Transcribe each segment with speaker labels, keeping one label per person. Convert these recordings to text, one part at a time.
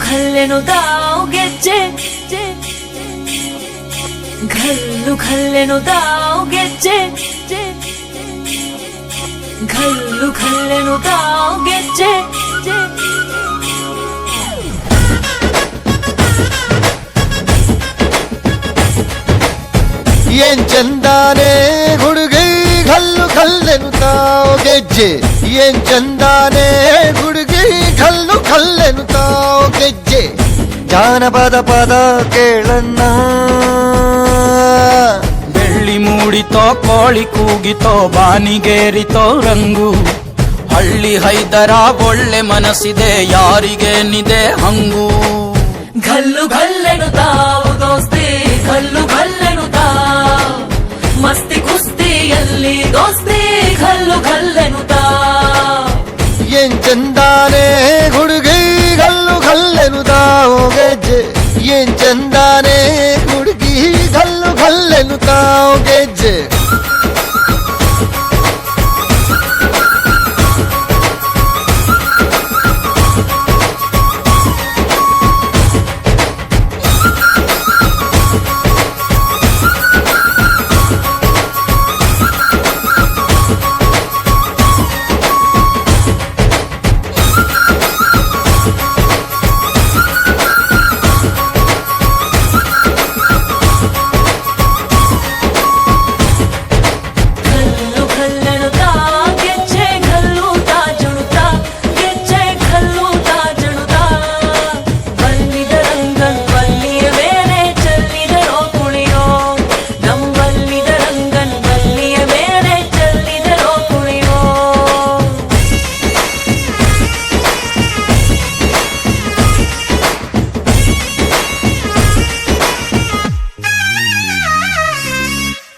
Speaker 1: ಖಲ್ಲೆನು ತಾವು ಗೆಜ್ಜೆ ಘಲ್ಲು ಖಲ್ಲೆನು ತಾವು ಗೆಜ್ಜೆ ಘಲ್ಲು ಖಲ್ಲೆನು ತಾವು ಗೆಜ್ಜೆ
Speaker 2: ಏನ್ ಚಂದಾನೆ ಹುಡುಗಿ ಘಲ್ಲು ಖಲ್ಲೆನು ತಾವು ಗೆಜ್ಜೆ ಏನ್ ಚಂದಾನೆ ಹುಡುಗಿ ಘಲ್ಲು ಖಲ್ಲೆನು ತಾವು ಗೆಜ್ಜೆ ಜಾನಪದ ಪದ ಕೇಳಣ್ಣ
Speaker 3: ಬೆಳ್ಳಿ ಮೂಡಿತೋ ಕೋಳಿ ಕೂಗಿತೋ ಬಾನಿಗೇರಿತೋ ರಂಗು ಹಳ್ಳಿ ಹೈದರ ಒಳ್ಳೆ ಮನಸ್ಸಿದೆ ಯಾರಿಗೇನಿದೆ ಹಂಗು
Speaker 1: ಘಲ್ಲು ಘಲ್ಲೆನು ತಾವು ದೋಸ್ತಿ ಘಲ್ಲು ಘಲ್ಲೆನು ತಾವು ಮಸ್ತಿ ಕುಸ್ತಿಯಲ್ಲಿ ದೋಸ್ತಿ ಘಲ್ಲು ಘಲ್ಲೆನು ತಾವು
Speaker 2: ಏನ್ ಚಂದಾನೆ ಹುಡುಗಿ ಘಲ್ಲು ಘಲ್ಲೆನು ತಾವು ಗೆಜ್ಜೆ ಏನ್ ಚಂದಾನೆ ಹುಡುಗಿ ಘಲ್ಲು ಘಲ್ಲೆನು ತಾವು ಗೆಜ್ಜೆ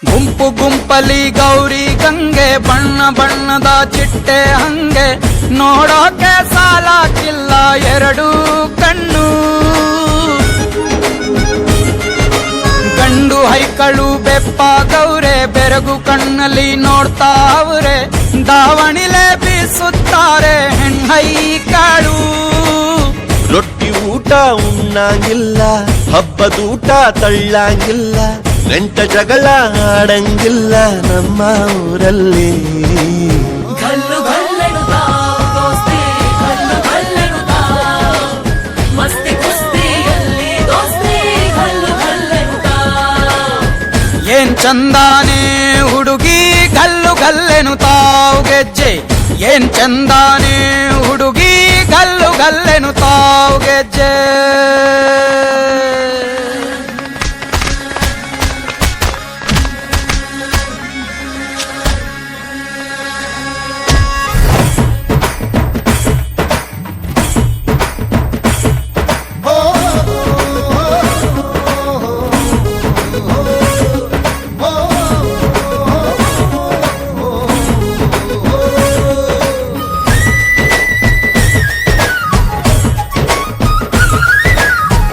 Speaker 3: ಗುಂಪು ಗುಂಪಲಿ ಗೌರಿ ಗಂಗೆ ಬಣ್ಣ ಬಣ್ಣದ ಚಿಟ್ಟೆ ಹಂಗೆ ನೋಡೋಕೆ ಸಾಲಾಕಿಲ್ಲ ಎರಡು ಕಣ್ಣು ಗಂಡು ಹೈಕಳು ಬೆಪ್ಪಾಗವ್ರೆ ಬೆರಗು ಕಣ್ಣಲ್ಲಿ ನೋಡ್ತಾವ್ರೆ ದಾವಣಿಲೆ ಬೀಸುತ್ತಾರೆ ಹೆಣ್ಣೈಕಾಳು
Speaker 2: ರೊಟ್ಟಿ ಊಟ ಉಣ್ಣಂಗಿಲ್ಲ ಹಬ್ಬದೂಟ ತಳ್ಳಂಗಿಲ್ಲ ನೆಂಟ ಜಗಳ ಆಡಂಗಿಲ್ಲ ನಮ್ಮ ಊರಲ್ಲಿ
Speaker 1: ಘಲ್ಲು ಘಲ್ಲೆನು ತಾವು ದೋಸ್ತಿ ಘಲ್ಲು ಘಲ್ಲೆನು ತಾವು ಮಸ್ತಿ ಕುಸ್ತಿಯಲ್ಲಿ ದೋಸ್ತಿ ಘಲ್ಲು ಘಲ್ಲೆನು ತಾವು
Speaker 3: ಏನ್ ಚಂದಾನೆ ಹುಡುಗಿ ಘಲ್ಲು ಘಲ್ಲೆನು ತಾವು ಗೆಜ್ಜೆ ಏನ್ ಚಂದಾನೆ ಹುಡುಗಿ ಘಲ್ಲು ಘಲ್ಲೆನು ತಾವು ಗೆಜ್ಜೆ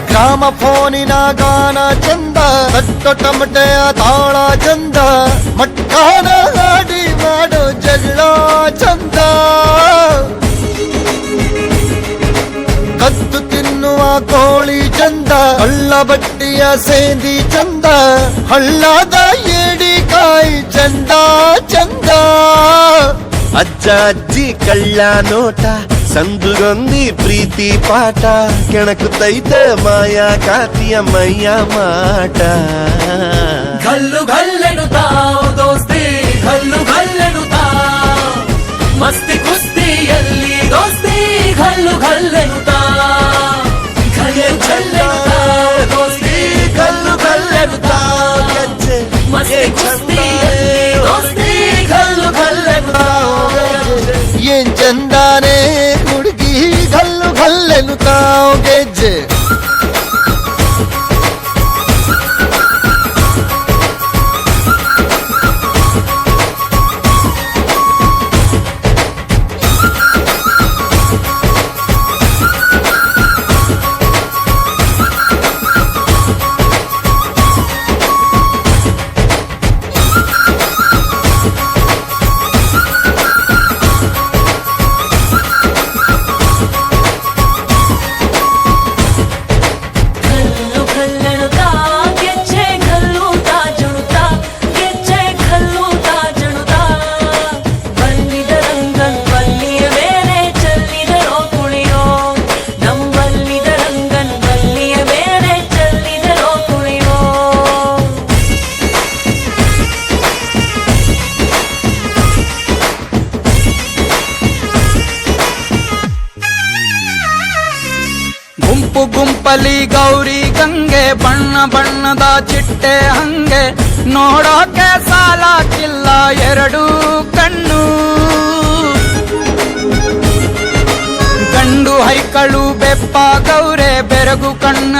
Speaker 2: ಗ್ರಾಮ ಫೋನಿನ ಗಾನ ಚಂದ ತಟ್ಟೊ ಟಮಟೆಯ ತಾಳ ಚಂದ ಮಟ್ಟಾನ ಹಾಡಿ ಮಾಡೋ ಜಗಳ ಚಂದ ಕದ್ದು ತಿನ್ನುವ ಕೋಳಿ ಚಂದ ಹಳ್ಳ ಬಟ್ಟಿಯ ಸೇಂದಿ ಚಂದ ಹಳ್ಳದ ಏಡಿಕಾಯಿ ಚಂದ ಚಂದ ಅಜ್ಜ ಅಜ್ಜಿ ಕಳ್ಳ ನೋಟ ಸಂದುಗೊಂದಿ ಪ್ರೀತಿ ಪಾಠ ಕೆಣಕುತ್ತೈತೆ ಮಾಯಾ ಕಾತಿಯ ಮೈಯ ಮಾಟ
Speaker 1: ಘಲ್ಲು ಘಲ್ಲೆನು ತಾವು ದೋಸ್ತಿ ಘಲ್ಲು ಘಲ್ಲೆನು ತಾವು ಮಸ್ತಿ ಕುಸ್ತಿಯಲ್ಲಿ ದೋಸ್ತಿ ಘಲ್ಲು ಘಲ್ಲೆನು ತಾವು ಘಲ್ಲು ಘಲ್ಲೆನು ತಾವು ದೋಸ್ತಿ ಘಲ್ಲು ಘಲ್ಲೆನು ತಾವು
Speaker 2: ಗೆಜ್ಜೆ
Speaker 1: ಮಸ್ತಿ ಕುಸ್ತಿಯಲ್ಲಿ ದೋಸ್ತಿ ಘಲ್ಲು ಘಲ್ಲೆನು ತಾವು
Speaker 2: ಏನ್ ಚಂದಾನೆ ಹುಡುಗಿ ಘಲ್ಲು ಘಲ್ಲೆನು ತಾವು ಗೆಜ್ಜೆ
Speaker 3: ಗುಂಪು ಗುಂಪಲಿ ಗೌರಿ ಗಂಗೆ ಬಣ್ಣ ಬಣ್ಣದ ಚಿಟ್ಟೆ ಹಂಗೆ ನೋಡೋಕೆ ಸಾಲಾಕಿಲ್ಲ ಎರಡು ಕಣ್ಣು ಗಂಡು ಹೈಕಳು ಬೆಪ್ಪ ಗೌರೆ ಬೆರಗು ಕಣ್ಣಲ್ಲಿ